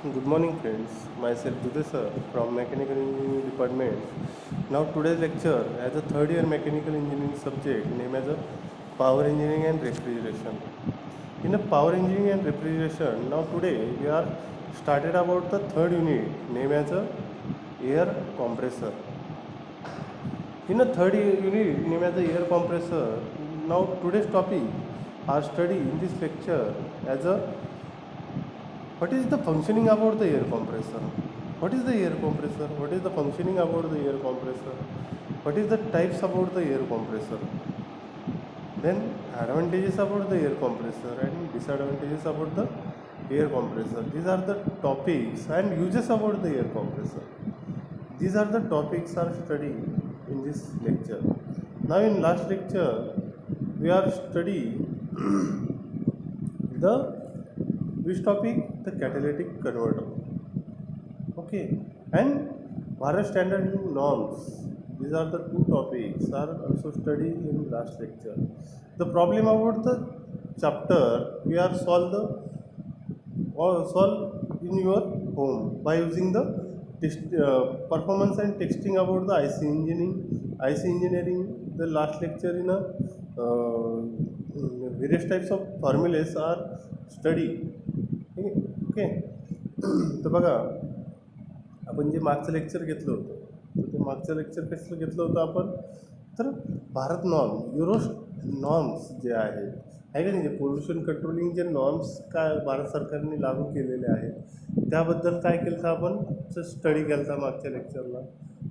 Good morning, friends. Myself Dudhe sir from Mechanical Engineering Department. Now, today's lecture has a third year mechanical engineering subject named as a Power Engineering and Refrigeration. In a Power Engineering and Refrigeration, now today we are started about the third unit named as a Air Compressor. In a third unit named as the Air Compressor, now today's topic are study in this lecture as a what is the functioning about the air compressor? What is the air compressor? What is the functioning about the air compressor? What is the types about the air compressor? Then advantages about the air compressor and disadvantages about the air compressor. These are the topics and uses about the air compressor. These are the topics are studied in this lecture. Now in last lecture we are studying the which topic? The catalytic converter. Okay, and Bharat standard norms. These are the two topics are also studied in last lecture. The problem about the chapter we are solve the or solve in your home by using the performance and texting about the IC engineering. IC engineering. The last lecture in a various types of formulas are study. Okay तर बघा आपण जे मागचं lecture घेतलं होतं तर ते मागचं लेक्चर कसं घेतलं होतं आपण तर भारत नॉर्म युरो नॉर्म्स जे आहेत आहे का नाही जे पोल्युशन कंट्रोलिंग जे नॉर्म्स काय भारत सरकारने लागू केलेले आहेत त्याबद्दल काय केलं होतं आपण स्टडी केला होता मागच्या लेक्चरला.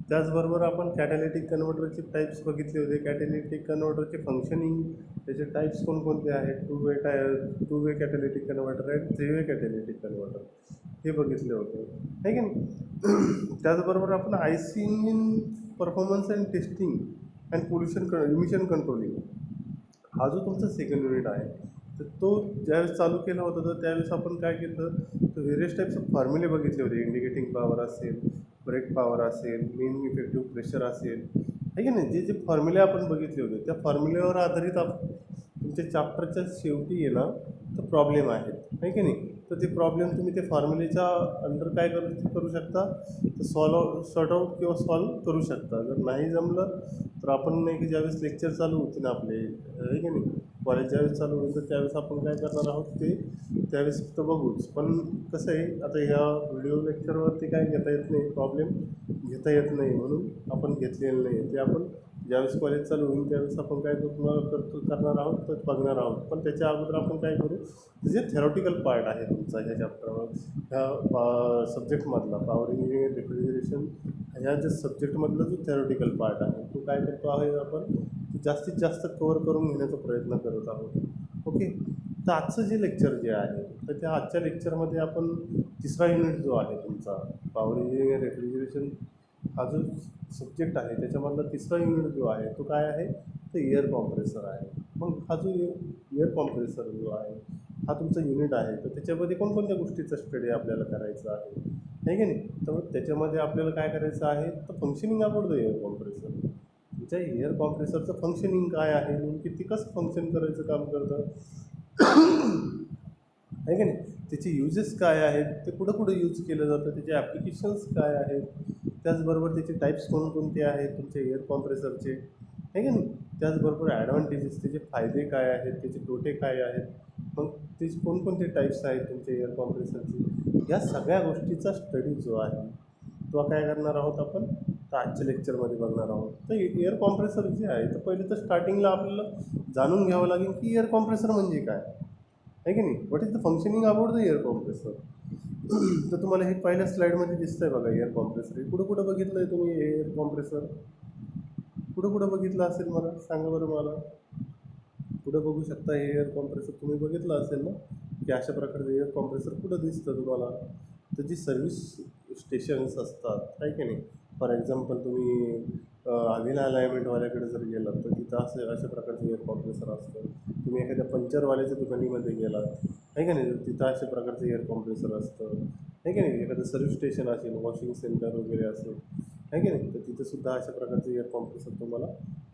त्याचबरोबर आपण कॅटॅलिटिक कन्व्हर्टरचे टाईप्स बघितले होते. कॅटॅलिटिक कन्व्हर्टरचे फंक्शनिंग त्याचे टाईप्स कोणकोणते आहेत. टू वे कॅटॅलिटिक कन्व्हर्टर आहे, थ्री वे कॅटॅलिटिक कन्व्हर्टर हे बघितले होते आहे की नाही. त्याचबरोबर आपण I C engine performance and testing and pollution emission controlling हा जो तुमचा सेकंड युनिट आहे तर तो ज्यावेळेस चालू केला होता तर त्यावेळेस आपण काय केलं तर व्हेरियस टाईप्स ऑफ फॉर्म्युले बघितले होते. इंडिकेटिंग पॉवर असेल, ब्रेक पॉवर असेल, मेन इफेक्टिव्ह प्रेशर असेल आहे की नाही. जे फॉर्म्युले आपण बघितले होते त्या फॉर्म्युलेवर आधारित तुमच्या चॅप्टरच्या शेवटी आहे ना तर प्रॉब्लेम आहेत आहे की नाही. तर ते प्रॉब्लेम तुम्ही ते फॉर्म्युलेच्या अंडर काय करू शकता तर सॉर्ट आऊट किंवा सॉल्व करू शकता. जर नाही जमलं तर आपण नाही की ज्यावेळेस लेक्चर चालू होते ना आपले आहे की नाही कॉलेज ज्यावेळेस चालू होईल तर त्यावेळेस आपण काय करणार आहोत ते त्यावेळेस फक्त बघूच. पण कसं आहे आता ह्या व्हिडिओ लेक्चरवरती काय घेता येत नाही, प्रॉब्लेम घेता येत नाही म्हणून आपण घेतलेलं नाही. ते आपण ज्यावेळेस कॉलेज चालू होईल त्यावेळेस आपण काय करणार आहोत तर बघणार आहोत. पण त्याच्या अगोदर आपण काय करू जे थेरॉटिकल पार्ट आहे तुमचा ह्या चॅप्टरवर ह्या सब्जेक्टमधला पॉवर इंजिनिअरिंग रेफ्रिजरेशन ह्या ज्या सब्जेक्टमधला जो थेरॉटिकल पार्ट आहे तो काय करतो आहे आपण जास्तीत जास्त कवर करून घेण्याचा प्रयत्न करत आहोत. ओके, तर आजचं जे लेक्चर जे आहे तर त्या आजच्या लेक्चरमध्ये आपण तिसरा युनिट जो आहे तुमचा पॉवर इंजिनिअरिंग रेफ्रिजरेशन हा जो सब्जेक्ट आहे त्याच्यामधला तिसरा युनिट जो आहे तो काय आहे तर एअर कॉम्प्रेसर आहे. मग हा जो एअर कॉम्प्रेसर जो आहे हा तुमचा युनिट आहे तर त्याच्यामध्ये कोणकोणत्या गोष्टीचा स्टडी आपल्याला करायचा आहे की नाही. तर मग त्याच्यामध्ये आपल्याला काय करायचं आहे तर functioning about the air compressor. तुमच्या एअर कॉम्प्रेसरचं फंक्शनिंग काय आहे नेमकी ते कसं फंक्शन करायचं काम करतं आहे की नाही. त्याचे युजेस काय आहेत, ते कुठं कुठं यूज केलं जातं, त्याचे ॲप्लिकेशन्स काय आहेत, त्याचबरोबर त्याचे टाईप्स कोणकोणते आहेत तुमच्या एअर कॉम्प्रेसरचे आहे की नाही. त्याचबरोबर ॲडव्हान्टेजेस त्याचे फायदे काय आहेत, त्याचे तोटे काय आहेत, मग त्याचे कोणकोणते टाईप्स आहेत तुमच्या एअर कॉम्प्रेसरचे, या सगळ्या गोष्टीचा स्टडी जो आहे तो काय करणार आहोत आपण तर आजच्या लेक्चरमध्ये बघणार आहोत. तर एअर कॉम्प्रेसर जे आहे तर पहिले तर स्टार्टिंगला आपल्याला जाणून घ्यावं लागेल की एअर कॉम्प्रेसर म्हणजे काय आहे की नाही. What is the functioning about the air compressor. तर तुम्हाला हे पहिल्या स्लाईडमध्ये दिसतंय बघा एअर कॉम्प्रेसर. हे कुठं कुठं बघितलं आहे तुम्ही एअर कॉम्प्रेसर कुठं कुठं बघितलं असेल मला सांगा बरं मला. कुठं बघू शकता हे एअर कॉम्प्रेसर तुम्ही बघितलं असेल ना की अशा प्रकारचं एअर कॉम्प्रेसर कुठं दिसतं तुम्हाला तर जी सर्व्हिस स्टेशन्स असतात आहे की नाही. फॉर एक्झाम्पल तुम्ही हवेला अलाइनमेंटवाल्याकडे जर गेलात तर तिथं अशा प्रकारचं एअर कॉम्प्रेसर असतं. तुम्ही एखाद्या पंचरवाल्याच्या दुकानीमध्ये गेलात आहे का नाही तर तिथं अशा प्रकारचं एअर कॉम्प्रेसर असतं आहे की नाही. एखादं सर्व्हिस स्टेशन असेल, वॉशिंग सेंटर वगैरे असेल आहे की नाही तर तिथंसुद्धा अशा प्रकारचं एअर कॉम्प्रेसर तुम्हाला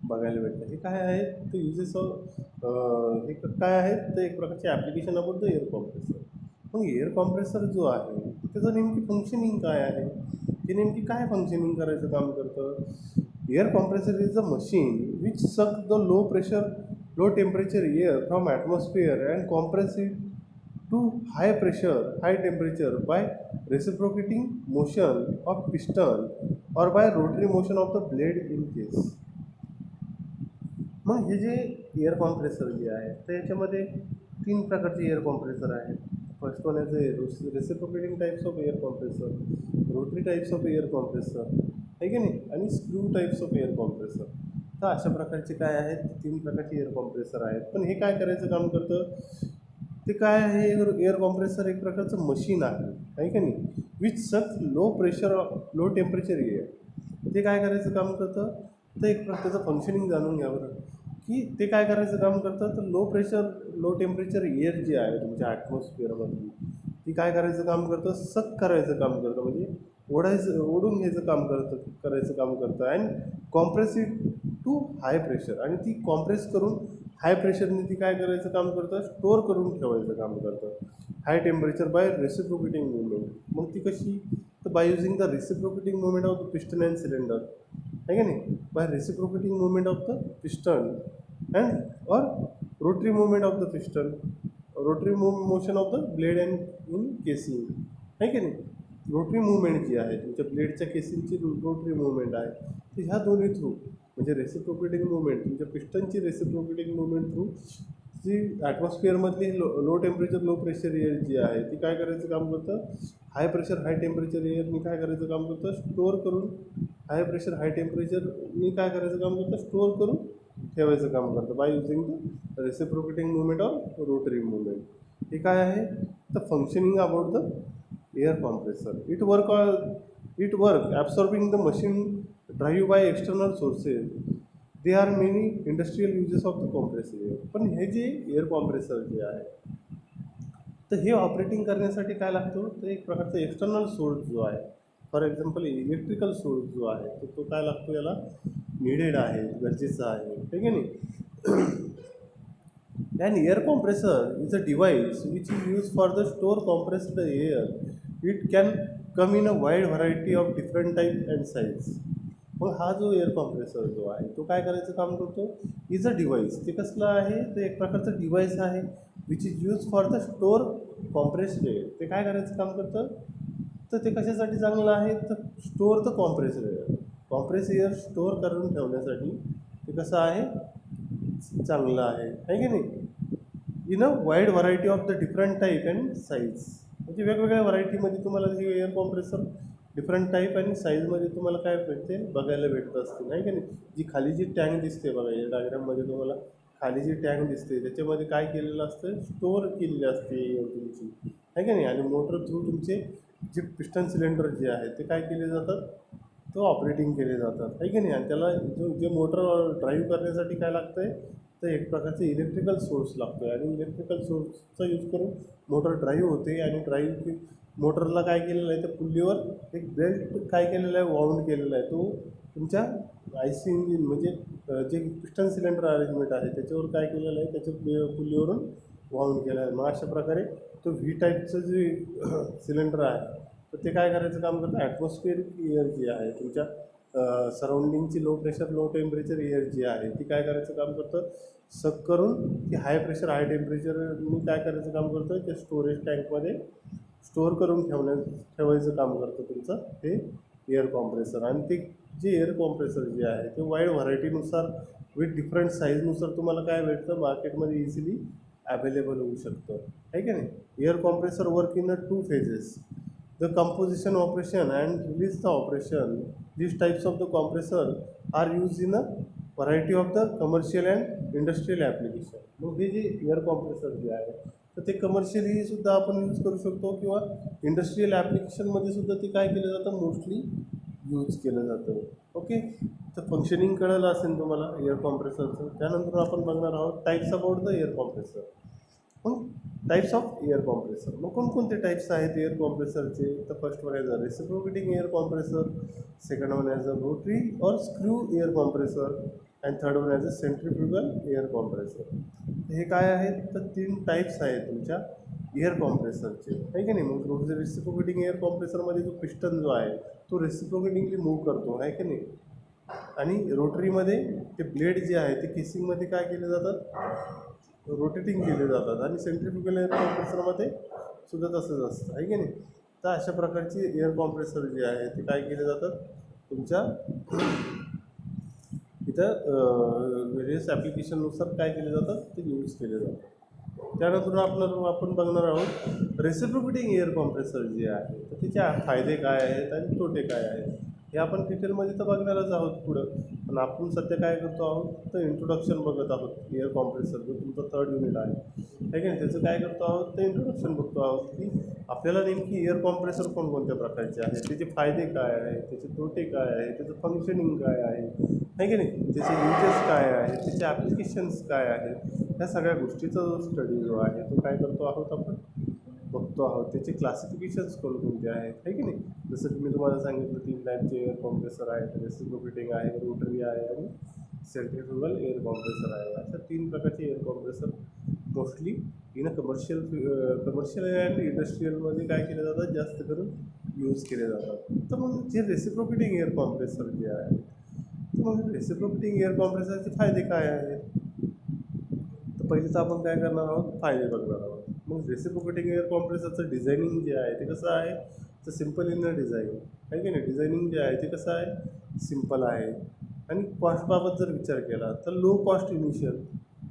बघायला भेटतं. हे काय आहे तर युजेस हे काय आहेत तर एक प्रकारचे application about the air compressor. मग एअर कॉम्प्रेसर जो आहे त्याचं नेमकी फंक्शनिंग काय आहे, ते नेमकी काय फंक्शनिंग करायचं काम करतं. Air compressor is a machine which suck the low pressure low temperature air from atmosphere and compress it to high pressure, high temperature by reciprocating motion of piston or by rotary motion of the blade in case. मग हे जे air compressor जे आहे तर याच्यामध्ये 3 प्रकारचे air compressor आहेत. First one as reciprocating types of air compressor, rotary types of air compressor आहे की नाही, आणि screw types of air compressor. तर अशा प्रकारचे काय आहेत, 3 प्रकारचे एअर कॉम्प्रेसर आहेत. पण हे काय करायचं काम करतं, ते काय आहे, एअर कॉम्प्रेसर एक प्रकारचं मशीन आहे का नाही, विच सक low pressure low temperature air. ते काय करायचं काम करतं, तर एक त्याचं फंक्शनिंग जाणून घ्या बरं, की ते काय करायचं काम करतं. तर low pressure low temperature air जी आहे तुमच्या ॲटमॉस्फिअरमधली, ती काय करायचं काम करतं, सक करायचं काम करतं, म्हणजे ओढून घ्यायचं काम करायचं काम करतं. And compress it to high pressure, आणि ती कॉम्प्रेस करून हाय प्रेशरने ती काय करायचं काम करतं, स्टोअर करून ठेवायचं काम करतं high temperature by reciprocating movement. मग ती कशी, तर by using the reciprocating movement of the piston and cylinder आहे का नाही, by reciprocating movement of the piston and or rotary movement of the piston, rotary motion of the blade and in casing आहे की नाही. Rotary movement जी आहे तुमच्या ब्लेडच्या केसिंगची rotary movement आहे, तर ह्या दोन्ही थ्रू, म्हणजे रेसिप्रोकेटिंग मुवमेंट तुमच्या पिस्टनची रेसिप्रोकेटिंग मुवमेंट थ्रू जी ॲटमॉस्फिअरमधली low temperature low pressure air जी आहे ती काय करायचं काम करतं, हाय प्रेशर हाय टेम्परेचर एअरनी काय करायचं काम करतं, स्टोअर करून हाय प्रेशर हाय टेम्परेचरनी काय करायचं काम करतं, स्टोअर करून ठेवायचं काम करतं bye using the reciprocating movement or rotary movement. हे काय आहे, तर functioning about the air compressor. It work absorbing the machine drive by external sources. They are many industrial uses of the compressor air. पण हे जे air compressor जे आहे तर हे ऑपरेटिंग करण्यासाठी काय लागतो, तर एक प्रकारचा एक्सटर्नल सोर्स जो आहे, फॉर एक्झाम्पल इलेक्ट्रिकल सोर्स जो आहे तर तो काय लागतो, याला निडेड आहे, गरजेचा आहे, ठीक आहे नाही. An air compressor is a device which is used for the store compressed air. It can come in a wide variety of different type and size. मग हा जो एअर कॉम्प्रेसर जो आहे तो काय करायचं काम करतो, इज अ डिव्हाइस. ते कसलं आहे, तर एक प्रकारचं डिव्हाइस आहे which is use for the store compressed air. ते काय करायचं काम करतं, तर ते कशासाठी चांगलं आहे, तर store the compressed air. Compress air store करून ठेवण्यासाठी ते कसं आहे, चांगलं आहे की नाही. In a wide variety of the different type and size, म्हणजे वेगवेगळ्या व्हरायटीमध्ये तुम्हाला हे एअर कॉम्प्रेसर डिफरंट टाईप आणि साईजमध्ये तुम्हाला काय भेटते, बघायला भेटत असते नाही का नाही. जी खाली जी टँक दिसते बघा या डायग्राममध्ये तुम्हाला, खाली जी टँक दिसते त्याच्यामध्ये काय केलेलं असतं, स्टोअर केलेली असते एअर तुमची आहे का नाही. आणि मोटर थ्रू तुमचे जे पिस्टन सिलेंडर जे आहे ते काय केले जातात, तो ऑपरेटिंग केले जातात आहे की नाही. आणि त्याला जे मोटर ड्राईव्ह करण्यासाठी काय लागतं आहे, तर एक प्रकारचे इलेक्ट्रिकल सोर्स लागतो आहे, आणि इलेक्ट्रिकल सोर्सचा यूज करून मोटर ड्राईव्ह होते. आणि ड्राईव्ह मोटरला काय केलेलं आहे, तर पुल्लीवर एक बेल्ट काय केलेला आहे, वाऊंड केलेला आहे, तो तुमच्या IC इंजिन म्हणजे जे पिस्टन सिलेंडर अरेंजमेंट आहे त्याच्यावर काय केलेलं आहे, त्याच्या पुल्लीवरून वाऊंड केलं आहे. मग अशा प्रकारे तो व्ही टाईपचं जे सिलेंडर आहे तर ते काय करायचं काम करतं, ॲटमॉस्फिअरिक एअर जी आहे तुमच्या सराउंडिंगची low pressure low temperature air जी आहे ती काय करायचं काम करतं, सक करून ती हाय प्रेशर हाय टेम्परेचरनी काय करायचं काम करतं, त्या स्टोरेज टँकमध्ये स्टोअर करून ठेवायचं काम करतं तुमचं हे एअर कॉम्प्रेसर. आणि ते जे एअर कॉम्प्रेसर जे आहे ते वाईड व्हरायटीनुसार विथ डिफरंट साईजनुसार तुम्हाला काय भेटतं, मार्केटमध्ये इझिली अवेलेबल होऊ शकतं आहे की नाही. Air compressor work in 2 phases. The composition operation and release the operation. These types of the compressor are used in a variety of the commercial and industrial application. मग हे जे एअर कॉम्प्रेसर जे आहे तर ते कमर्शियली सुद्धा आपण use करू शकतो, किंवा इंडस्ट्रियल ॲप्लिकेशनमध्ये सुद्धा ते काय केलं जातं, मोस्टली यूज केलं जातं. ओके, तर फंक्शनिंग कळलं असेल तुम्हाला एअर कॉम्प्रेसरचं. त्यानंतर आपण बघणार आहोत types about the air compressor. मग टाईप्स ऑफ एअर कॉम्प्रेसर, मग कोणकोणते टाईप्स आहेत एअर कॉम्प्रेसरचे, तर first one as a reciprocating air compressor, second one as a rotary or screw air compressor, and third one as a centrifugal air compressor. हे काय आहेत, तर 3 टाईप्स आहेत तुमच्या एअर कॉम्प्रेसरचे, आहे की नाही. मग रेसिप्रोकेटिंग एअर कॉम्प्रेसरमध्ये जो पिस्टन जो आहे तो रेसिप्रोकेटिंगली मूव्ह करतो, आहे की नाही. आणि रोटरीमध्ये ते ब्लेड जे आहे ते केसिंगमध्ये काय केले जातात, रोटेटिंग केले जातात. आणि सेंट्रिफ्युगल एअर कॉम्प्रेसरमध्ये सुद्धा तसंच असतं, आहे की नाही. तर अशा प्रकारचे एअर कॉम्प्रेसर जे आहे ते काय केले जातात तुमच्या इथं व्हेरियस ॲप्लिकेशननुसार काय केले जातात ते यूज केले जातात. त्यानंतर आपण बघणार आहोत रेसिप्रोकेटिंग एअर कॉम्प्रेसर जे आहे तर त्याचे फायदे काय आहेत आणि तोटे काय आहेत हे आपण डिटेलमध्ये तर बघणारच आहोत पुढं. पण आपण सध्या काय करतो आहोत तर इंट्रोडक्शन बघत आहोत एअर कॉम्प्रेसर जो तुमचं 3rd युनिट आहे की नाही. त्याचं काय करतो आहोत तर इंट्रोडक्शन बघतो आहोत की आपल्याला नेमकी एअर कॉम्प्रेसर कोणकोणत्या प्रकारचे आहेत, त्याचे फायदे काय आहेत, त्याचे तोटे काय आहे, त्याचं फंक्शनिंग काय आहे की नाही, त्याचे यूजेस काय आहेत, त्याचे ॲप्लिकेशन्स काय आहेत, ह्या सगळ्या गोष्टीचा जो स्टडी जो आहे तो काय करतो आहोत आपण बघतो आहोत. त्याचे क्लासिफिकेशन्स कोणकोणते आहेत, आहे की नाही. जसं की मी तुम्हाला सांगितलं 3 टाईपचे एअर कॉम्प्रेसर आहेत, रेसिप्रोकेटिंग आहे, रोटरी आहे आणि सेंट्रिफ्युगल एअर कॉम्प्रेसर आहे. अशा 3 प्रकारचे air compressor mostly in commercial and इंडस्ट्रीयलमध्ये काय केले जातात जास्त करून यूज केले जातात. तर मग जे रेसिप्रोकेटिंग एअर कॉम्प्रेसर जे आहे तर मग रेसिप्रोकेटिंग एअर कॉम्प्रेसरचे फायदे काय आहेत. तर पहिले तर आपण काय करणार आहोत फायदे बघणार आहोत. मग रेसिप्रोकेटिंग एअर कॉम्प्रेसरचं डिझायनिंग जे आहे ते कसं आहे तर सिम्पल इन डिझाईन, आहे की नाही. डिझायनिंग जे आहे ते कसं आहे सिम्पल आहे. आणि कॉस्टबाबत जर विचार केला तर लो कॉस्ट इनिशियल,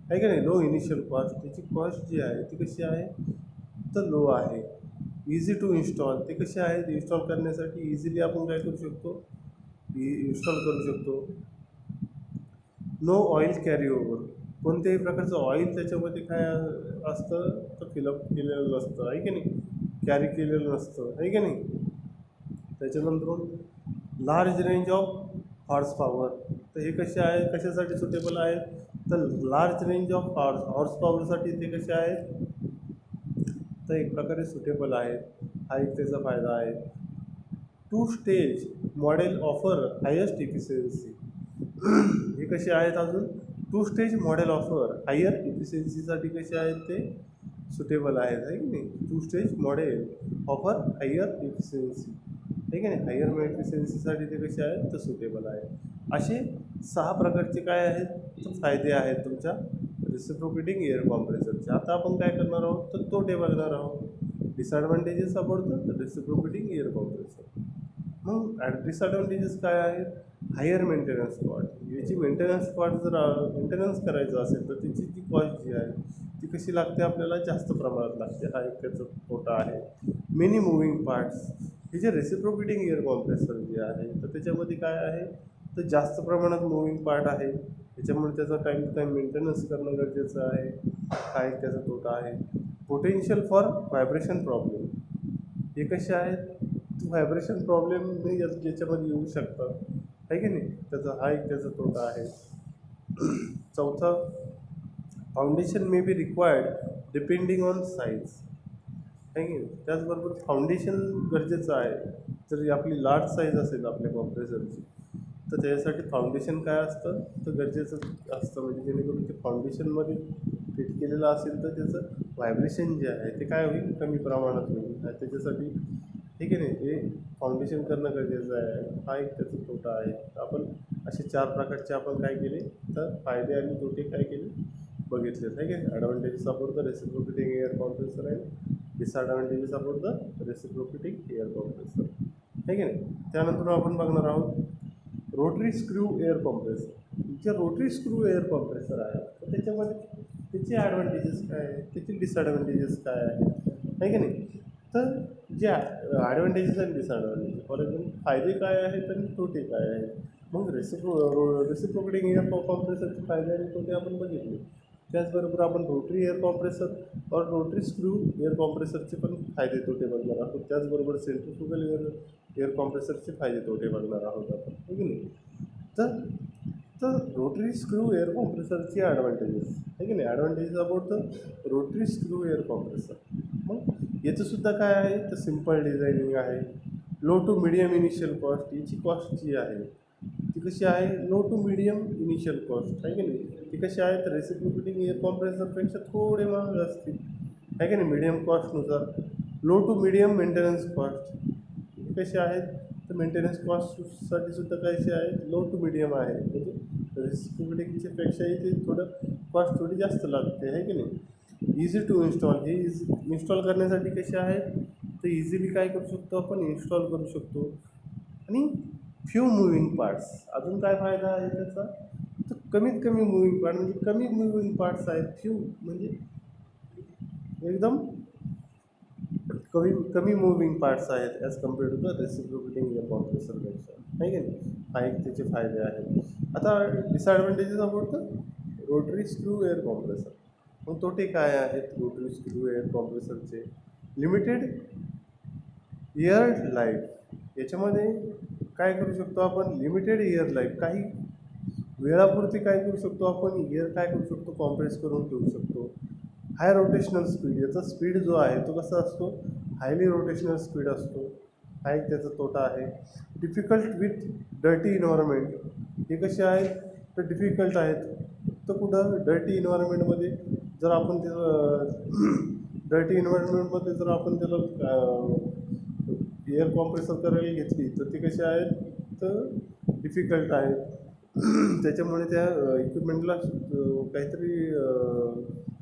आहे की नाही. लो इनिशियल कॉस्ट, त्याची कॉस्ट जी आहे ती कशी आहे तर लो आहे. इझी टू इन्स्टॉल, ते कसे आहेत इन्स्टॉल करण्यासाठी इझिली आपण काय करू शकतो इन्स्टॉल करू शकतो. नो ऑइल कॅरी ओव्हर, कोणत्याही प्रकारचं ऑइल त्याच्यामध्ये काय असतं तर फिलअप केलेलं नसतं, आहे की नाही. कॅरी केलेलं नसतं, आहे की नाही. त्याच्यानंतर large range of horse power, तर हे कसे आहे कशासाठी सुटेबल आहे तर लार्ज रेंज ऑफ हॉर्स पॉवरसाठी ते कसे आहेत तर एक प्रकारे सुटेबल आहेत. हा एक त्याचा फायदा आहे. 2 stage model offer highest efficiency, हे कसे आहेत अजून 2 स्टेज मॉडेल ऑफर हायर इफिशियन्सीसाठी कसे आहेत ते सुटेबल आहेत, आहे की नाही. 2 stage model offer higher efficiency, आहे की नाही. हायर इफिशियन्सीसाठी ते कसे आहेत तर सुटेबल आहे. असे 6 प्रकारचे काय आहेत तर फायदे आहेत तुमच्या रेसिप्रोकेटिंग एअर कॉम्प्रेसरचे. आता आपण काय करणार आहोत तर तोटे बघणार आहोत. डिसॲडव्हान्टेजेस आपण तर रेसिप्रोकेटिंग एअर कॉम्प्रेसर. मग डिसॲडव्हान्टेजेस काय आहेत हायर मेंटेनन्स कॉस्ट, याची मेंटेनन्स कॉस्ट जर मेंटेनन्स करायचं असेल तर त्याची जी कॉस्ट जी आहे ती कशी लागते आपल्याला जास्त प्रमाणात लागते. हा एक त्याचा तोटा आहे. मेनी मुव्हिंग पार्ट्स, हे जे रेसिप्रोकेटिंग एअर कॉम्प्रेसर जे आहे तर त्याच्यामध्ये काय आहे तर जास्त प्रमाणात मुव्हिंग पार्ट आहे. त्याच्यामुळे त्याचा टाईम टू टाईम मेंटेनन्स करणं गरजेचं आहे. हा एक त्याचा तोटा आहे. पोटेन्शियल फॉर व्हायब्रेशन प्रॉब्लेम, हे कसे आहेत व्हायब्रेशन प्रॉब्लेम याच्यामध्ये येऊ शकतात, आहे की नाही. त्याचा हा एक त्याचा तोटा आहे. चौथा foundation may be required depending on size, आहे की नाही. त्याचबरोबर फाउंडेशन गरजेचं आहे. जर आपली लार्ज साईज असेल आपल्या कॉम्प्रेसरची तर त्याच्यासाठी फाउंडेशन काय असतं तर गरजेचं असतं. म्हणजे जेणेकरून ते फाउंडेशनमध्ये फिट केलेलं असेल तर त्याचं व्हायब्रेशन जे आहे ते काय होईल कमी प्रमाणात होईल. त्याच्यासाठी ठीक आहे नाही ते फाउंडेशन करणं गरजेचं आहे. हा एक त्याचा तोटा आहे. आपण असे 4 प्रकारचे आपण काय केले तर फायदे आणि तोटे काय केले बघितले, आहे की advantages about the reciprocating air compressor आहे, disadvantages about the reciprocating air compressor, आहे की नाही. त्यानंतर आपण बघणार आहोत रोटरी स्क्रू एअर कॉम्प्रेसर. जे रोटरी स्क्रू एअर कॉम्प्रेसर आहे तर त्याच्यामध्ये त्याचे ॲडव्हान्टेजेस काय आहे त्याचे डिसॲडव्हान्टेजेस काय आहे की नाही. तर जे ॲडव्हान्टेजेस आणि डिसॲडव्हान्टेजेस फॉर एक्झाम्पल फायदे काय आहेत आणि तोटे काय आहेत. मग रेसिप्रोकेटिंग एअर कॉम्प्रेसरचे फायदे आणि तोटे आपण बघितले. त्याचबरोबर आपण रोटरी एअर कॉम्प्रेसर और रोटरी स्क्रू एअर कॉम्प्रेसरचे पण फायदे तोटे बघणार आहोत. त्याचबरोबर सेंट्रिफ्युगल एअर कॉम्प्रेसरचे फायदे तोटे बघणार आहोत आपण, आहे की नाही. तर तर रोटरी स्क्रू एअर कॉम्प्रेसरची ॲडव्हान्टेजेस, आहे की नाही. Advantages about the rotary screw air compressor. मग याचंसुद्धा काय आहे तर सिम्पल डिझायनिंग आहे. Low to medium initial cost, याची कॉस्ट जी आहे ती कशी आहे low to medium initial cost, आहे की नाही. ती कशी आहे तर रेसिप्रोकेटिंग एअर कॉम्प्रेसरपेक्षा थोडे महाग असतील, आहे की नाही, मिडियम कॉस्टनुसार. Low to medium maintenance cost कसे आहेत, तर मेंटेनन्स कॉस्टसाठी सुद्धा कसे आहेत, लो टू मिडियम आहे. म्हणजे रिस्क पेक्षाही ते थोडं कॉस्ट थोडी जास्त लागते, आहे की नाही. इझी टू इन्स्टॉल, हे इन्स्टॉल करण्यासाठी कसे आहेत, तर इझिली काय करू शकतो आपण, इन्स्टॉल करू शकतो. आणि फ्यू मुव्हिंग पार्ट्स, अजून काय फायदा आहे त्याचा, तर कमीत कमी मुव्हिंग पार्ट, म्हणजे कमी मुव्हिंग पार्ट्स आहेत. फ्यू म्हणजे एकदम कमी कमी मुव्हिंग पार्ट्स आहेत as compared to the reciprocating air कॉम्प्रेसरपेक्षा, आहे की नाही. हा एक त्याचे फायदे आहेत. आता डिसॲडव्हान्टेजेस आपण रोटरी स्क्रू एअर कॉम्प्रेसर. मग तोटे काय आहेत रोटरी स्क्रू एअर कॉम्प्रेसरचे, लिमिटेड एअर लाईफ. याच्यामध्ये काय करू शकतो आपण, लिमिटेड एअर लाईफ, काही वेळापुरती काय करू शकतो आपण, एअर काय करू शकतो, कॉम्प्रेस करून ठेवू शकतो. हाय रोटेशनल स्पीड, याचा स्पीड जो आहे तो कसा असतो, हायली रोटेशनल स्पीड असतो. हा एक त्याचा तोटा आहे. डिफिकल्ट विथ डर्टी इन्व्हायरमेंट, हे कसे आहेत, तर डिफिकल्ट आहेत. तर कुठं डर्टी इन्व्हायरमेंटमध्ये जर आपण त्याला डर्टी इन्व्हायरमेंटमध्ये जर आपण त्याला एअर कॉम्प्रेसर करायला घेतली तर ते कसे आहेत, तर डिफिकल्ट आहेत. त्याच्यामुळे त्या इक्विपमेंटला काहीतरी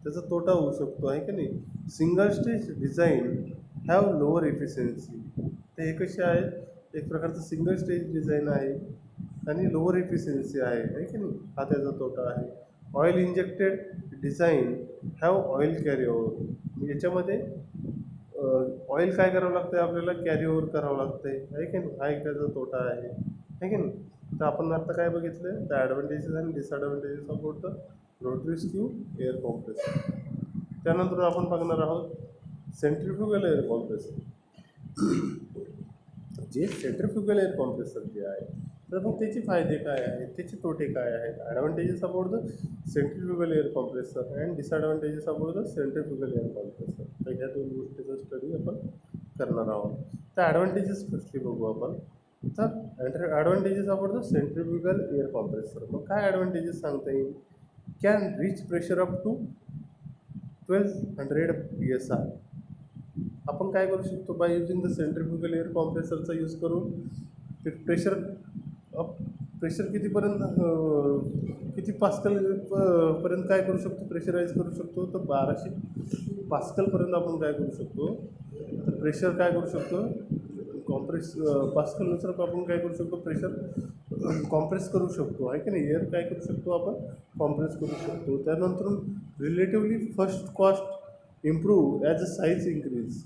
त्याचा तोटा होऊ शकतो, आहे की नाही. Single stage design have lower efficiency, तर हे कसे आहेत, एक प्रकारचं सिंगल स्टेज डिझाईन आहे आणि लोअर इफिशियन्सी आहे की नाही, हा त्याचा तोटा आहे. Oil injected design have oil carry over, याच्यामध्ये ऑइल काय करावं लागतं आहे, आपल्याला कॅरी ओव्हर करावं लागतं आहे की नाही, हा एक त्याचा तोटा आहे की नाही. तर आपण आता काय बघितलं, तर ॲडव्हान्टेजेस आणि disadvantages of the rotary screw air compressor. त्यानंतर आपण बघणार आहोत सेंट्रिफ्युगल एअर कॉम्प्रेसर. जे सेंट्रिफ्युगल एअर कॉम्प्रेसर जे आहे, तर मग त्याचे फायदे काय आहेत, त्याचे तोटे काय आहेत. Advantages about the centrifugal air compressor and disadvantages about the centrifugal air compressor. तर ह्या दोन गोष्टीचा स्टडी आपण करणार आहोत. तर ॲडव्हान्टेजेस फर्स्टली बघू आपण. तर advantages about the centrifugal air compressor, मग काय ॲडव्हान्टेजेस सांगता येईल. Can reach pressure up to 1200 PSI. आपण काय करू शकतो, by using the centrifugal air कॉम्प्रेसरचा यूज करून ते प्रेशर किती पास्कल पर्यंत काय करू शकतो, प्रेशराईज करू शकतो, तर 1200 पास्कलपर्यंत आपण काय करू शकतो, तर प्रेशर काय करू शकतो, पास्कलनुसार आपण काय करू शकतो, प्रेशर कॉम्प्रेस करू शकतो, आहे की नाही. एअर काय करू शकतो, आपण कॉम्प्रेस करू शकतो. त्यानंतर relatively first cost improve as a size increase.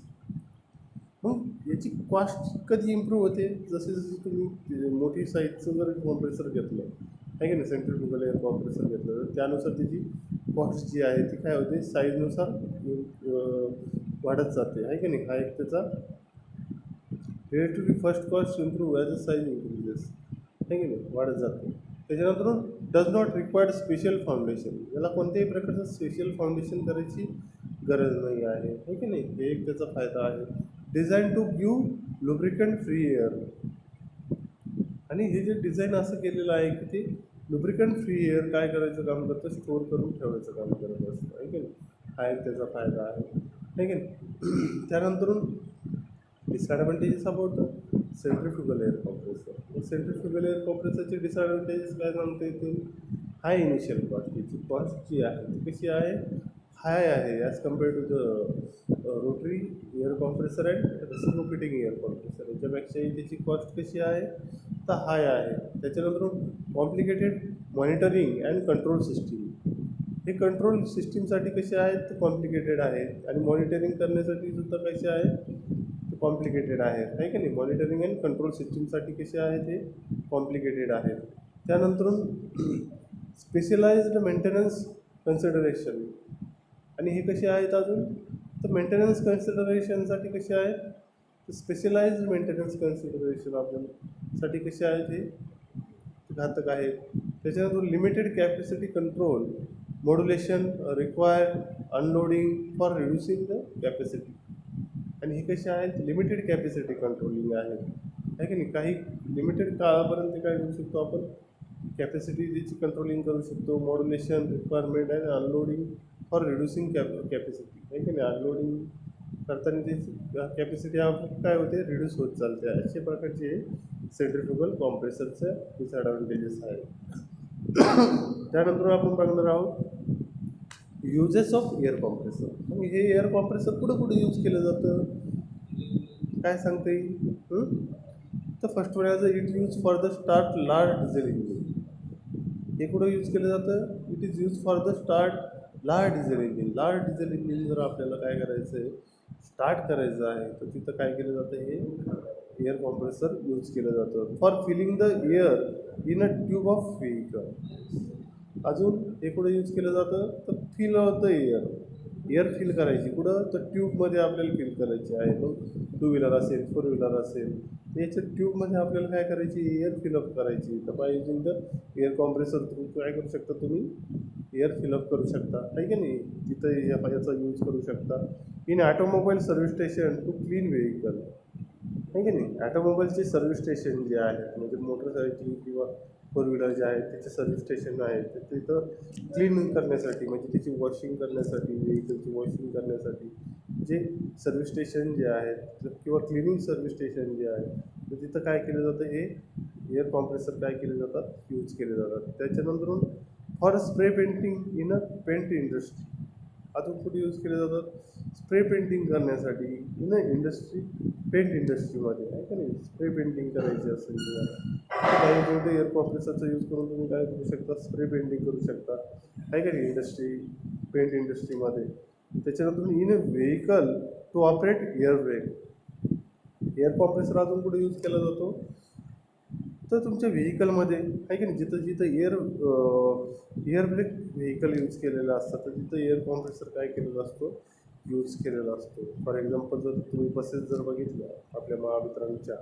मग याची कॉस्ट कधी इम्प्रूव्ह होते, जसे जसे तुम्ही मोठी साईजचं जर कॉम्प्रेसर घेतलं, आहे की नाही, सेंट्रिफ्युगल एअर कॉम्प्रेसर घेतलं, तर त्यानुसार त्याची कॉस्ट जी आहे ती काय होते, साईजनुसार वाढत जाते, आहे की नाही. हा एक त्याचा relatively first cost improve as a size increases, आहे की नाही, वाढत जाते. त्याच्यानंतर does not required special foundation, याला कोणत्याही प्रकारचं स्पेशल फाउंडेशन करायची गरज नाही आहे की नाही. हे एक त्याचा फायदा आहे. Design to give lubricant free air, आणि हे जे डिझाईन असं केलेलं आहे की ते लुब्रिकंट फ्री एअर काय करायचं काम करतं, स्टोअर करून ठेवायचं काम करत असतं, आहे की नाही. हा एक त्याचा फायदा आहे की नाही. त्यानंतर disadvantages about the centrifugal air compressor. Centrifugal air कॉम्प्रेसरचे डिसॲडव्हान्टेजेस काय सांगता येतील. हाय इनिशियल कॉस्ट, याची कॉस्ट जी आहे ती कशी आहे, हाय आहे as compared to the rotary air compressor and reciprocating air compressor. याच्यापेक्षाही त्याची कॉस्ट कशी आहे, तर हाय आहे. त्याच्यानंतर complicated monitoring and control system, हे कंट्रोल सिस्टीमसाठी कसे आहेत, तर कॉम्प्लिकेटेड आहेत, आणि मॉनिटरिंग करण्यासाठी सुद्धा कसे आहेत, ते कॉम्प्लिकेटेड आहेत, आहे की नाही. मॉनिटरिंग अँड कंट्रोल सिस्टीमसाठी कसे आहेत, ते कॉम्प्लिकेटेड आहेत. त्यानंतर स्पेशलाइज्ड मेंटेनन्स कन्सिडरेशन, आणि हे कसे आहेत अजून, तर मेंटेनन्स कन्सिडरेशनसाठी कसे आहेत, तर स्पेशलाइज्ड मेंटेनन्स कन्सिडरेशन आपल्यासाठी कसे आहेत, हे घातक आहेत. त्याच्यानंतर limited capacity control modulation required unloading for reducing the capacity, आणि हे कसे आहेत, लिमिटेड कॅपॅसिटी कंट्रोलिंग आहेत, आहे की नाही. काही लिमिटेड काळापर्यंत काय करू शकतो आपण, कॅपॅसिटी ज्याची कंट्रोलिंग करू शकतो. मॉड्युलेशन रिक्वायरमेंट आणि अनलोडिंग फॉर रिड्युसिंग कॅपॅसिटी, आहे की नाही, अनलोडिंग करताना त्याची कॅपॅसिटी काय होते, रिड्यूस होत चालते. अशा प्रकारचे सेंट्रिफ्युगल कॉम्प्रेसरचे डिसएडव्हान्टेजेस आहेत. त्यानंतर आपण बघणार आहोत युजेस ऑफ एअर कॉम्प्रेसर. मग हे एअर कॉम्प्रेसर कुठं कुठं यूज केलं जातं, काय सांगता येईल? तर first one as it use for the start large diesel engine. हे कुठं यूज केलं जातं, it is use for the start large diesel engine. Large diesel engine जर आपल्याला काय करायचं आहे, स्टार्ट करायचं आहे, तर तिथं काय केलं जातं, हे एअर कॉम्प्रेसर यूज केलं जातं. For filling the air in a tube of vehicle. अजून हे कुठं यूज केलं जातं, तर fill of the air fill करायची कुठं, तर ट्यूबमध्ये आपल्याला फिल करायची आहे. मग टू व्हीलर असेल, फोर व्हीलर असेल, तर याच्या ट्यूबमध्ये आपल्याला काय करायची, एअर फिलअप करायची. तर bye using the air compressor through काय करू शकता तुम्ही, एअर फिलअप करू शकता, आहे की नाही. तिथं याचा यूज करू शकता. In automobile service station to clean vehicle, आहे की नाही. ऑटोमोबाईलचे सर्व्हिस स्टेशन जे आहेत, म्हणजे मोटरसायकल किंवा फोर व्हीलर जे आहेत त्याचे सर्व्हिस स्टेशन आहेत, ते तिथं क्लीन करण्यासाठी, म्हणजे त्याची वॉशिंग करण्यासाठी, व्हेकलची वॉशिंग करण्यासाठी जे सर्व्हिस स्टेशन जे आहेत किंवा क्लिनिंग सर्व्हिस स्टेशन जे आहेत, तर तिथं काय केलं जातं, हे एअर कॉम्प्रेसर काय केले जातात, यूज केले जातात. त्याच्यानंतर for spray painting in a paint industry. अजून कुठे यूज केले जातात, स्प्रे पेंटिंग करण्यासाठी इन अ इंडस्ट्री, पेंट इंडस्ट्रीमध्ये, आहे का नाही. स्प्रे पेंटिंग करायची असेल तुम्हाला, काही एअर कॉम्प्रेसरचा यूज करून तुम्ही काय करू शकता, स्प्रे पेंटिंग करू शकता, आहे का नाही, इंडस्ट्री, पेंट इंडस्ट्रीमध्ये. त्याच्यानंतर in a vehicle to operate air brake. Air compressor अजून कुठे यूज केला जातो, तर तुमच्या व्हेकलमध्ये, आहे की नाही, जिथं जिथं एअर ब्रेक व्हेकल यूज केलेलं असतं, तर तिथं एअर कॉम्प्रेसर काय केलेला असतो, यूज केलेला असतो. फॉर एक्झाम्पल जर तुम्ही बसेस जर बघितल्या आपल्या महावितरणच्या,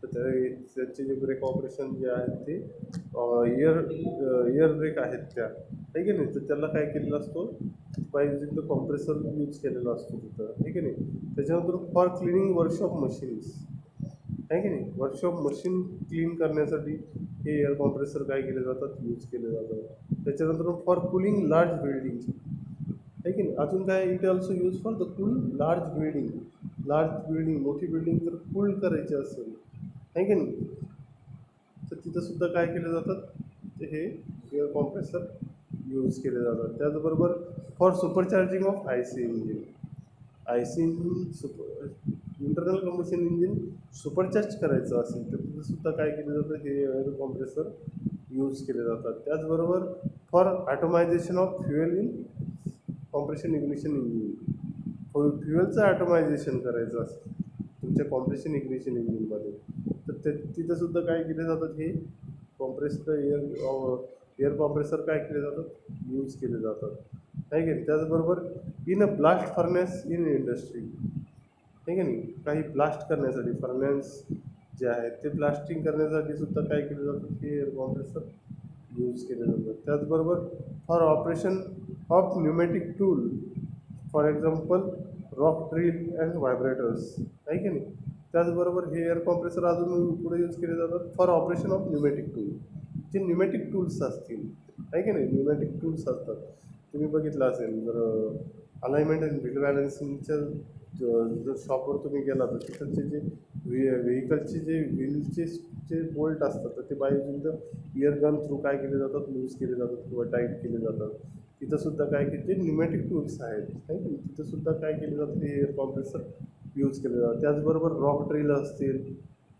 तर त्यांचे जे ब्रेक ऑपरेशन जे आहेत ते एअर ब्रेक आहेत त्या, आहे की नाही. तर त्याला काय केलेलं असतो, bye using the compressor use केलेला असतो तिथं, आहे की नाही. त्याच्यानंतर फॉर क्लिनिंग वर्कशॉप मशीन्स, आहे की नाही, वर्कशॉप मशीन क्लीन करण्यासाठी हे एअर कॉम्प्रेसर काय केले जातात, यूज केले जातात. त्याच्यानंतर फॉर कूलिंग लार्ज बिल्डिंग, आहे की नाही. अजून काय, it also use for the cool large building. Large building, मोठी बिल्डिंग जर कूल करायची असेल, आहे की नाही, तर तिथंसुद्धा काय केले जातात, ते हे एअर कॉम्प्रेसर यूज केले जातात. त्याचबरोबर for supercharging of I C engine. I C engine internal combustion engine supercharge करायचं असेल, तर तिथंसुद्धा काय केलं जातं, हे एअर कॉम्प्रेसर यूज केले जातात. त्याचबरोबर for atomization of fuel in compression ignition engine. फ्युएलचं ॲटोमायझेशन करायचं असेल तुमच्या कॉम्प्रेशन इग्निशन इंजिनमध्ये, तर तिथंसुद्धा काय केले जातात, हे कॉम्प्रेसर एअर कॉम्प्रेसर काय केले जातात, यूज केले जातात, आहे की नाही. त्याचबरोबर in a blast furnace in industry, आहे की नाही, काही ब्लास्ट करण्यासाठी फर्नेस जे आहेत ते ब्लास्टिंग करण्यासाठी सुद्धा काय केलं जातं, हे एअर कॉम्प्रेसर यूज केले जातात. त्याचबरोबर for operation of pneumatic tool, for example rock drill and vibrators, आहे की नाही. त्याचबरोबर हे एअर कॉम्प्रेसर अजून पुढे यूज केले जातात for operation of pneumatic tool. जे न्यूमॅटिक टूल्स असतील, आहे की नाही, न्यूमॅटिक टूल्स असतात, तुम्ही बघितलं असेल जर अलाइनमेंट अँड व्हील बॅलन्सिंगच्या जर शॉपवर तुम्ही गेला, तर तिथलचे जे व्हेकलचे जे व्हीलचे जे बोल्ट असतात, तर ते bye using the year gun through काय केले जातात, लूज केले जातात किंवा टाईट केले जातात. तिथंसुद्धा काय की जे न्यूमॅटिक टूल्स आहेत, आहे की तिथंसुद्धा काय केले जातं, हे एअर कॉम्प्रेसर यूज केले जातात. त्याचबरोबर रॉक ड्रिल असतील,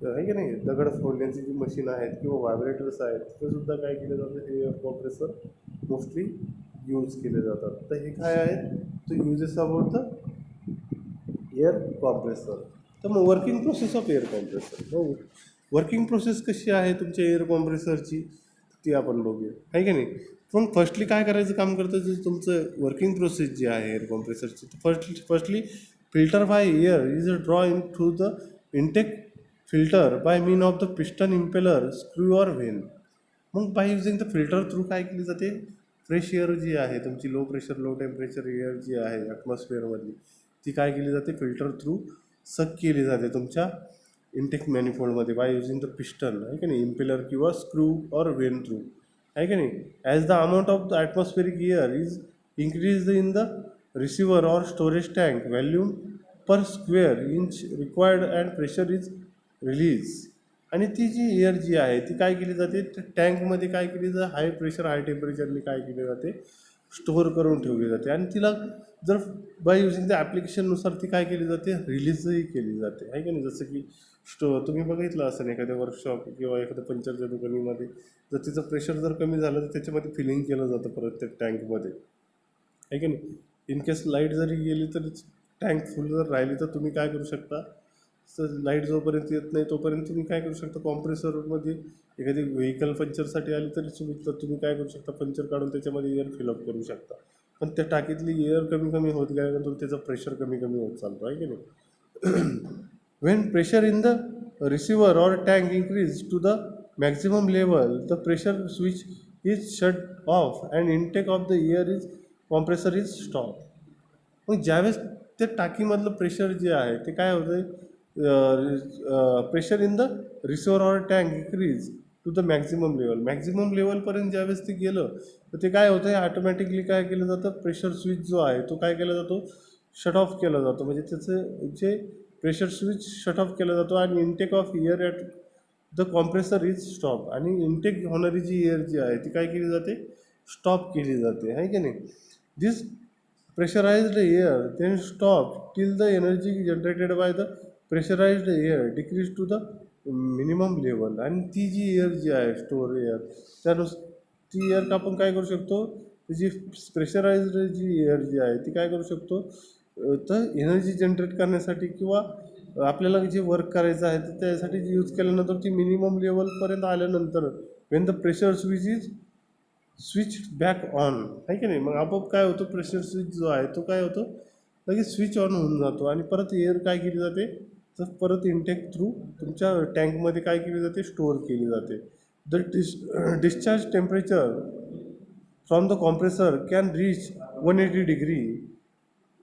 आहे की नाही, दगड फोडण्याची जी मशीन आहेत किंवा व्हायब्रेटर्स आहेत, तिथंसुद्धा काय केलं जातं, हे एअर कॉम्प्रेसर मोस्टली यूज केले जातात. तर हे काय आहेत, तर uses about the air compressor. तर मग working process of air compressor, मग वर्किंग प्रोसेस कशी आहे तुमच्या एअर कॉम्प्रेसरची, ती आपण बघूया, आहे की नाही. पण फर्स्टली काय करायचं काम करतं, जे तुमचं वर्किंग प्रोसेस जी आहे एअर कॉम्प्रेसरची, firstly filter by air is a draw in through the intake filter by mean of the piston impeller screw or vane. मग by using the filter through काय केली जाते, फ्रेश एअर जी आहे तुमची, low pressure low temperature air जी आहे ॲटमॉस्फिअरमधली, ती काय केली जाते, फिल्टर थ्रू सक केली जाते तुमच्या इनटेक मॅनिफोल्डमध्ये बाय युझिंग द पिस्टन, आहे की नाही, इम्पेलर किंवा स्क्रू ऑर व्हेन थ्रू, आहे की नाही. As the amount of the atmospheric air is increase in the receiver or storage tank volume per square inch required and pressure is release. आणि ती जी air जी आहे ती काय केली जाते, टँकमध्ये काय केली जाते, हाय प्रेशर हाय टेम्परेचरने काय केली जाते, स्टोअर करून ठेवली जाते. आणि तिला जर बाय युजिंग द ॲप्लिकेशननुसार ती काय केली जाते, रिलीजही केली जाते, आहे की नाही. जसं की तुम्ही बघितलं असेल एखाद्या वर्कशॉप किंवा एखाद्या पंचरच्या दुकानीमध्ये, जर तिचं प्रेशर जर कमी झालं तर त्याच्यामध्ये फिलिंग केलं जातं परत त्या टँकमध्ये, आहे की नाही. इन केस लाईट जरी गेली तर टँक फुल जर राहिली तर तुम्ही काय करू शकता, तर लाईट जोपर्यंत येत नाही तोपर्यंत तुम्ही काय करू शकता, कॉम्प्रेसरमध्ये एखादी व्हेकल पंक्चरसाठी आली तरी तुम्ही काय करू शकता, पंक्चर काढून त्याच्यामध्ये एअर फिलअप करू शकता. पण त्या टाकीतली एअर कमी कमी होत गेल्यानंतर त्याचं प्रेशर कमी कमी होत चालतो, आहे की नाही. when pressure in the receiver or tank increase to the maximum level, the pressure switch is shut off and intake of the air is compressor is stopped. मग ज्यावेळेस त्या टाकीमधलं प्रेशर जे आहे ते काय होतं, pressure in the receiver or tank increase to the maximum लेवलपर्यंत ज्यावेळेस ते गेलं तर ते काय होतं, ऑटोमॅटिकली काय केलं जातं, प्रेशर स्विच जो आहे तो काय केला जातो, शट ऑफ केला जातो. म्हणजे त्याचं जे प्रेशर स्विच शट ऑफ केला जातो आणि intake of air at the compressor is stop. आणि इनटेक होणारी जी एअर जी आहे ती काय केली जाते, स्टॉप केली जाते, आहे की नाही. दिस pressurized air then stop till the energy generated by the pressurized air decrease to the minimum level. आणि ती जी एअर जी आहे स्टोअर एअर ती एअर आपण काय करू शकतो, जी प्रेशराइज्ड जी एअर जी आहे ती काय करू शकतो, तर एनर्जी जनरेट करण्यासाठी किंवा आपल्याला जे वर्क करायचं आहे तर त्यासाठी यूज केल्यानंतर ती मिनिमम लेवलपर्यंत आल्यानंतर Wien the pressure switch is switch back on, आहे की नाही. मग आपोआप काय होतं, प्रेशर स्विच जो आहे तो काय होतो, लगेच स्विच ऑन होऊन जातो आणि परत एअर काय केली जाते, तर परत इनटेक थ्रू तुमच्या टँकमध्ये काय केली जाते, स्टोअर केली जाते. The discharge temperature from the compressor can reach 180 degree.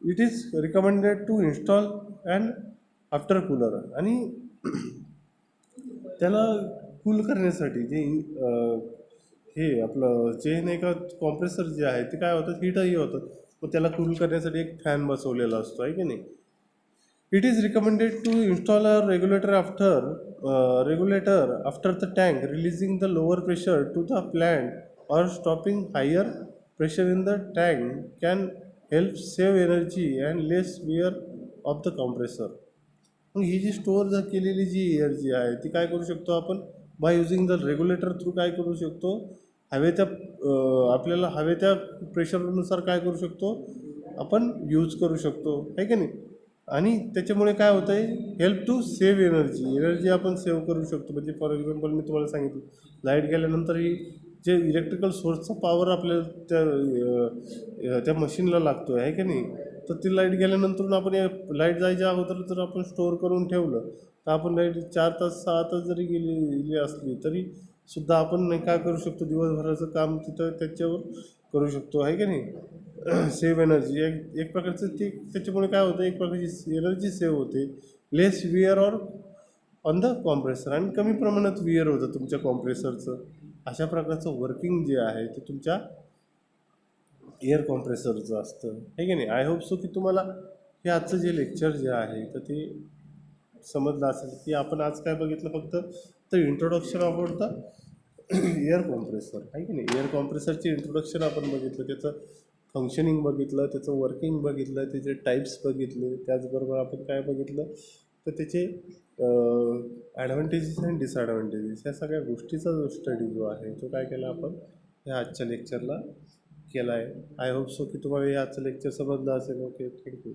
It is recommended to install and after cooler. आणि त्याला कूल करण्यासाठी जे हे आपलं जे नाही का कॉम्प्रेसर जे आहे ते काय होतं, हीटही होतं. मग त्याला कूल करण्यासाठी एक फॅन बसवलेला असतो, आहे की नाही. It is recommended to install a regulator after the tank releasing the lower pressure to the plant or stopping higher pressure in the tank can help save energy and less wear of the compressor. मग ही जी store जर केलेली जी air जी आहे ती काय करू शकतो आपण, bye using the regulator through काय करू शकतो, आपल्याला हवे त्या प्रेशरनुसार काय करू शकतो आपण यूज करू शकतो, आहे की नाही. आणि त्याच्यामुळे काय होतं आहे, हेल्प टू सेव्ह एनर्जी आपण सेव्ह करू शकतो. म्हणजे फॉर एक्झाम्पल मी तुम्हाला सांगितलं, लाईट गेल्यानंतर ही जे इलेक्ट्रिकल सोर्सचा पॉवर आपल्या त्या मशीनला लागतो आहे की नाही, तर ती लाईट गेल्यानंतर आपण लाईट जायच्या अगोदर जर आपण स्टोअर करून ठेवलं तर आपण लाईट 4 तास 6 तास जरी गेली असली तरी सुद्धा आपण नाही काय करू शकतो, दिवसभराचं काम तिथं त्याच्यावर करू शकतो, आहे की नाही. सेव्ह एनर्जी एक प्रकारचं ते त्याच्यामुळे काय होतं, एक प्रकारची एनर्जी सेव्ह होते, less wear or on the compressor. आणि कमी प्रमाणात विअर होतं तुमच्या कॉम्प्रेसरचं. अशा प्रकारचं वर्किंग जे आहे ते तुमच्या एअर कॉम्प्रेसरचं असतं, आहे की नाही. आय होप सो की तुम्हाला हे आजचं जे लेक्चर जे आहे तर ते समजलं असेल की आपण आज काय बघितलं, फक्त तर introduction about the air compressor, आहे की नाही. एअर कॉम्प्रेसरचे इंट्रोडक्शन आपण बघितलं, त्याचं फंक्शनिंग बघितलं, त्याचं वर्किंग बघितलं, त्याचे टाईप्स बघितले. त्याचबरोबर आपण काय बघितलं तर त्याचे ॲडव्हान्टेजेस आणि डिसॲडव्हान्टेजेस या सगळ्या गोष्टीचा जो स्टडी जो आहे तो काय केला आपण ह्या आजच्या लेक्चरला केला आहे. आय होप सो की तुम्हाला हे आजचं लेक्चर समजलं असेल. Okay, thank you.